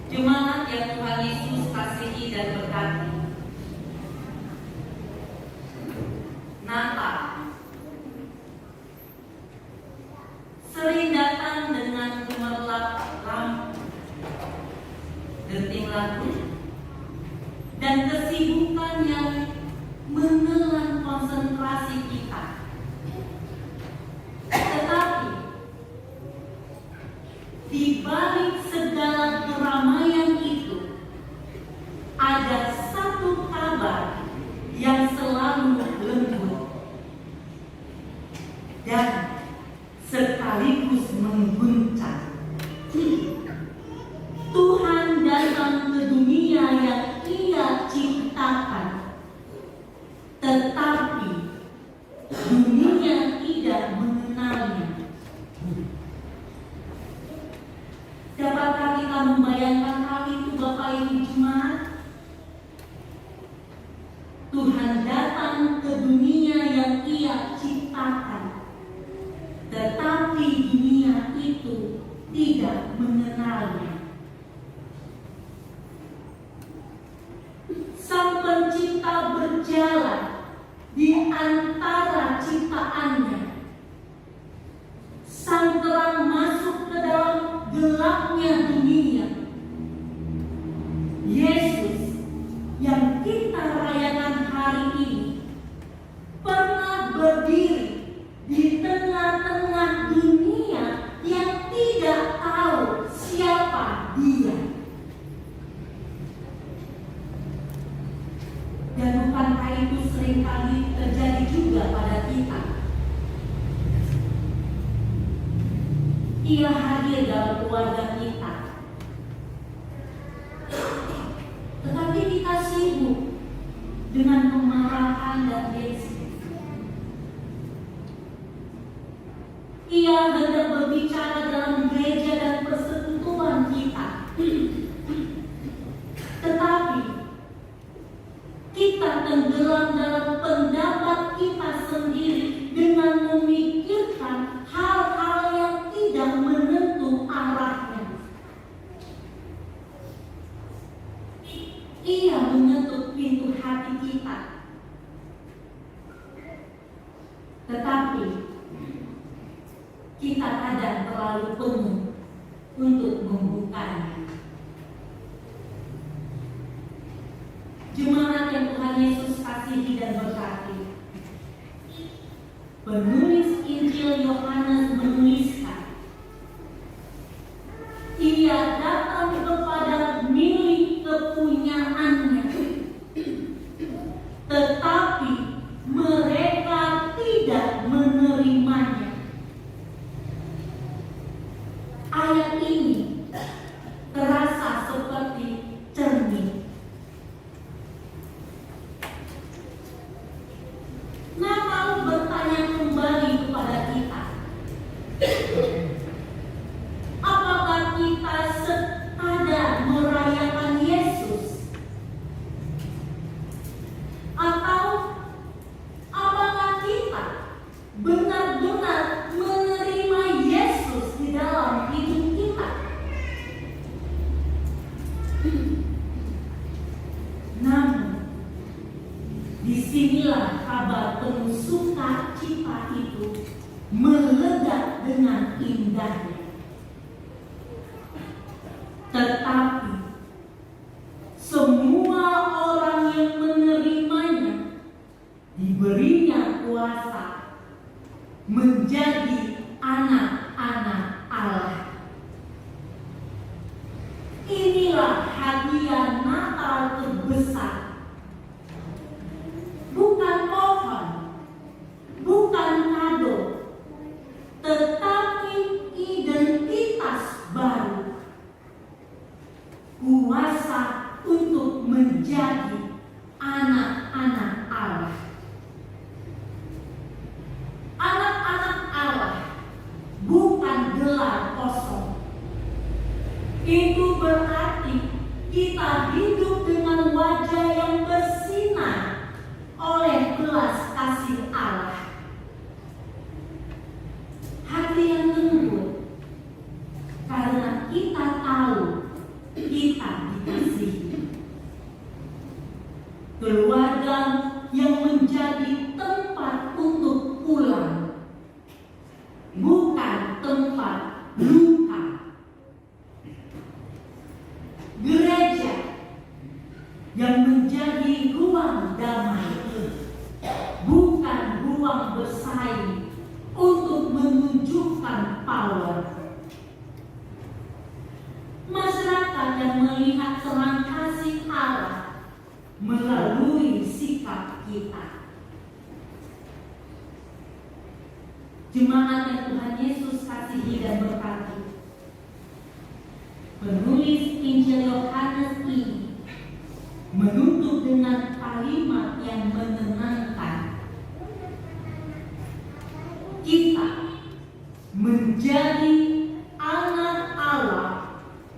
Jemaat yang Tuhan Yesus kasihi dan berkati, Natal sering datang dengan gemerlap lampu, denting lagu, dan kesibukan yang menelan konsentrasi kita. Tetapi di balik segala keramaian itu ada satu kabar yang selalu lembut dan sekaligus mengguncang. Tuhan datang ke dunia yang Ia ciptakan, tetapi dunia tidak mengenalnya. Dapatkah kita membayangkan hal itu, Bapak Ibu Jemaat? Tuhan datang ke dunia yang Ia ciptakan, tetapi dunia itu tidak mengenalnya. Sang Pencipta berjalan di antara ciptaannya. Sang terang masuk ke dalam gelapnya dunia. Yesus yang kita rayakan hari ini pernah berdiri di tengah-tengah dunia yang tidak tahu siapa Dia. Dan bukankah itu seringkali terjadi juga pada kita? Ia hadir dalam keluarga kita, tetapi kita sibuk dengan kemarahan dan gengsi. Ia hendak berbicara dalam gereja dan persekutuan kita, tetapi kita tenggelam dalam pendapat kita sendiri dengan memikirkan hal-hal yang tidak menentu arahnya. Ia mengetuk pintu hati kita, tetapi kita kadang terlalu penuh untuk membukanya. Jemaat yang Tuhan Yesus kasihi dan berkati, penulis Injil Yohanes menuliskan, Ia datang kepada milik kepunyaannya, tetapi mereka tidak menerimanya. Ayat ini terasa seperti cermin. Natal bertanya kembali kepada kita, apakah kita sekadar merayakan Yesus? Atau apakah kita benar-benar menerima Yesus di dalam hidup kita? Namun, disinilah kabar penuh sukacita itu meledak dengan indahnya. Tetapi semua orang yang menerimanya diberinya kuasa menjadi anak-anak Allah. Inilah hadiah Natal terbesar. Bukan pohon, bukan kado, tetapi identitas baru. Kuasa untuk menjadi anak-anak Allah. Anak-anak Allah bukan gelar kosong. Itu berarti kita hidup dengan wajah yang bersinar oleh belas kasih Allah. Hati yang lembut karena kita tahu kita dikasihi. Keluarga yang menjadi tempat untuk pulang, bukan tempat luka. Gereja yang menjadi ruang damai, bukan ruang bersaing untuk menunjukkan power. Masyarakat yang melihat terang kasih Allah melalui sikap kita. Jemaat yang Tuhan Yesus kasihi dan berkati, penulis Injil Yohanes ini menutup dengan kalimat yang menenangkan. Kita menjadi anak Allah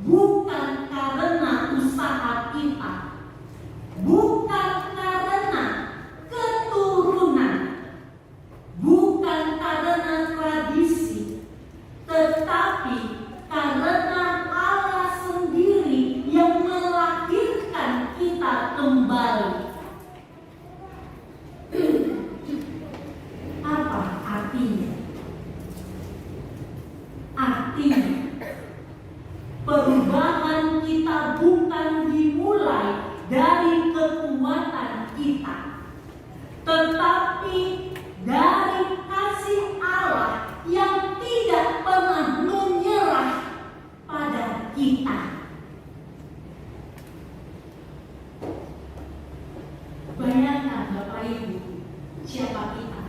bukan karena usaha kita, bukan karena keturunan, bukan karena tradisi, tetapi karena Allah sendiri yang melahirkan kita kembali. Apa artinya? Artinya perubahan kita bukan dimulai dari kekuatan kita, tetapi dari kasih Allah yang tidak pernah menyerah pada kita. Bayangkan Bapak Ibu, siapa kita?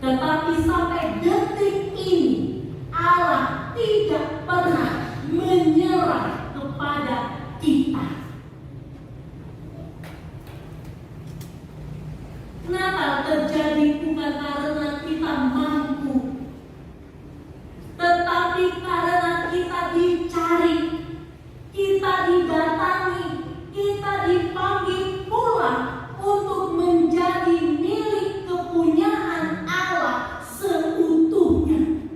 Tetapi sampai detik ini Allah tidak pernah menyerah kepada kita. Natal terjadi bukan karena kita mampu, tetapi karena kita dicari, kita didatangi, kita dipanggil pulang untuk menjadi milik kepunyaan Allah seutuhnya.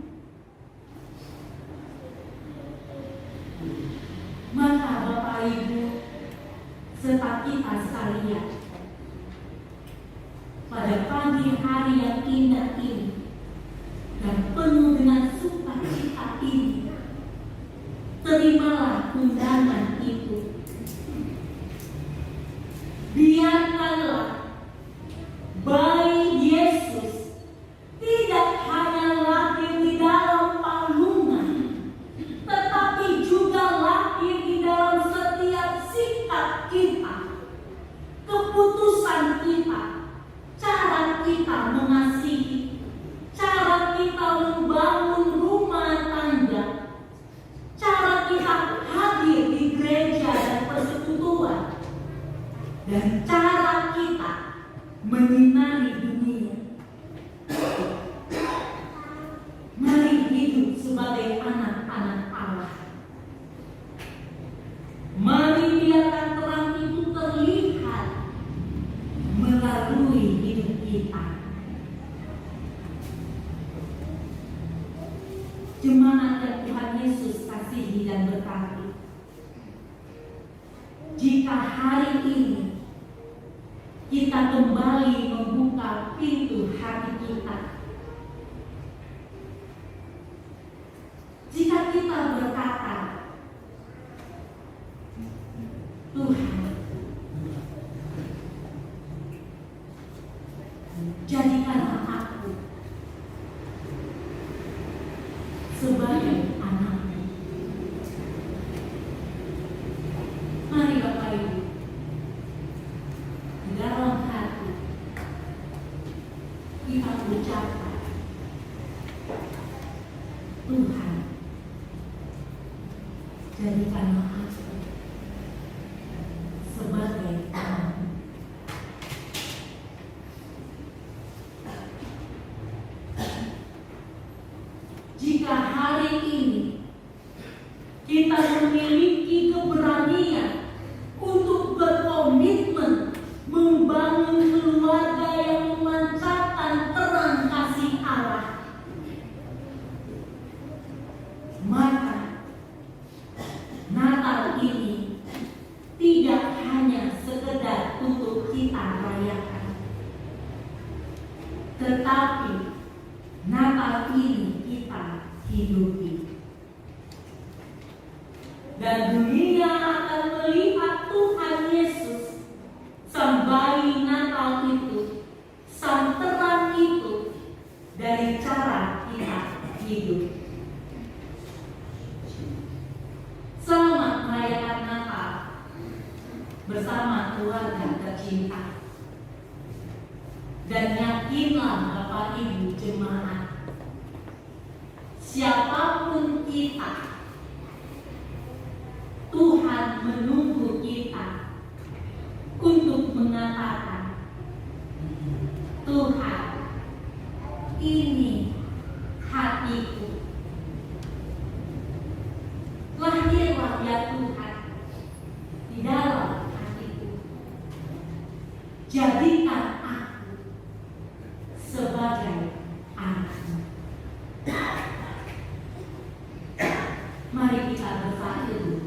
Maka Bapak Ibu serta kita sekalian, pada pagi hari yang indah ini dan penuh dengan sukacita ini, terimalah undangan itu. Biarkanlah bayi Yesus tidak hanya lahir di dalam palungan, tetapi juga lahir di dalam setiap sikap kita, keputusan kita, cara kita mengasihi, cara kita membangun rumah tangga, cara kita hadir di gereja dan persekutuan, dan cara kita menyinari dunia. Mari hidup sebagai anak-anak Allah. Mari biarkan terang itu terlihat melalui hidup kita. Jemaat yang Tuhan Yesus kasihi dan berkati, jika hari ini kita kembali membuka pintu hati kita, jika kita berkata, Tuhan, jadikanlah aku sebagai anak-Mu. Mari Bapak Ibu, di dalam hati kita ucapkan, Tuhan, jadikanlah aku sebagai anak-Mu. Jika hari ini kita memiliki keberanian untuk berkomitmen membangun keluarga yang memancarkan terang kasih Allah, maka Natal Dan dunia akan melihat Tuhan Yesus, sang bayi Natal itu, sang terang itu, dari cara kita hidup. Selamat merayakan Natal bersama keluarga tercinta. Dan yakinlah Bapak Ibu jemaat, siapapun kita, Tuhan menunggu kita untuk mengatakan, Tuhan, ini hatiku. Lahirlah ya Tuhan di dalam hatiku. Jadikan aku sebagai anak-Mu. Mari kita bersatu